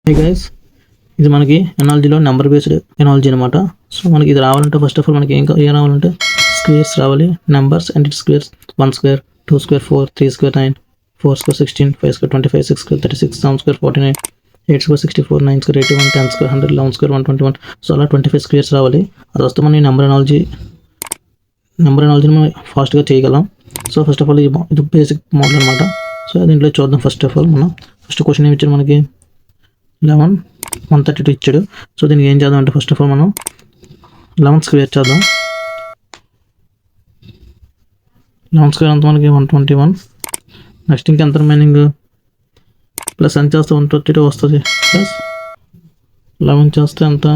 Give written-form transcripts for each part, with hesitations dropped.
Hey guys, ఇది మనకి ఎనాలజీలో number based analogy అనమాట. సో మనకి ఇది రావాలంటే ఫస్ట్ ఆఫ్ ఆల్ మనకి ఏం రావాలంటే స్క్వేర్స్ రావాలి. Numbers and it squares 1 square 2 square 4 3 square 9 4 square 16 5 square 25 6 square 36 7 square 49 8 square 64 9 square 81 10 square 100 11 square 121. So అలా 25 స్క్వేర్స్ రావాలి. అది వస్తే మనం నెంబర్ ఎనాలజీని మనం ఫాస్ట్గా చేయగలం. సో ఫస్ట్ ఆఫ్ ఆల్ ఇది బేసిక్ మోడల్ అనమాట. సో దీంట్లో చూద్దాం. ఫస్ట్ ఆఫ్ ఆల్ మనం ఫస్ట్ క్వశ్చన్ ఏమి ఇచ్చాడు మనకి 11 132 ఇచ్చాడు. సో దీనికి ఏం చేద్దాం అంటే ఫస్ట్ ఆఫ్ ఆల్ మనం 11 స్క్వేర్ చేద్దాం. 11 స్క్వేర్ అంతా మనకి 121. నెక్స్ట్ ఇంకెంత రిమైనింగ్ ప్లస్ ఎంత చేస్తే 132 వస్తుంది. ప్లస్ 11 చేస్తే ఎంత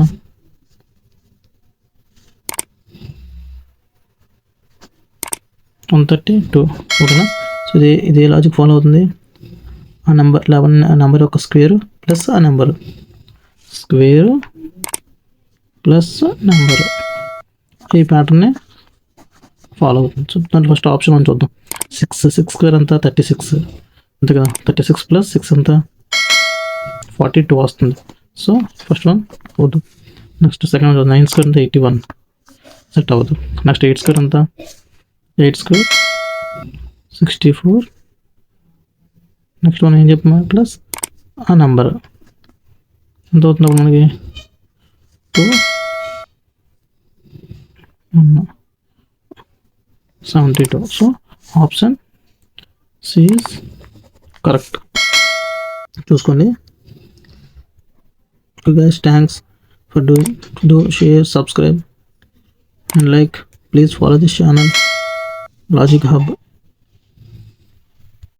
132. ఓకేనా. సో ఇది లాజిక్ ఫాలో అవుతుంది. ఆ నెంబర్ 11 ఆ నెంబర్ యొక్క స్క్వేర్ ప్లస్ ఆ నెంబరు స్క్వేర్ ప్లస్ నెంబరు ఈ ప్యాటర్న్ని ఫాలో అవుతుంది. సో దాంట్లో ఫస్ట్ ఆప్షన్ అని చూద్దాం. 6 స్క్వేర్ అంతా 36 అంతే కదా. 36 ప్లస్ 6 అంతా 42 వస్తుంది. సో ఫస్ట్ వన్ అవుతుంది. నెక్స్ట్ సెకండ్ 9 స్క్వేర్ అంతా 81 సెట్ అవ్వదు. నెక్స్ట్ 8 స్క్వేర్ అంతా 8 స్క్వేర్ 64. నెక్స్ట్ మనం ఏం చెప్పాము ప్లస్ ఆ నెంబర్ ఎంత అవుతుంది మనకి 272. So option C is correct. చూసుకోండి. Guys, thanks for do share, subscribe and like. Please follow this channel Logic hub.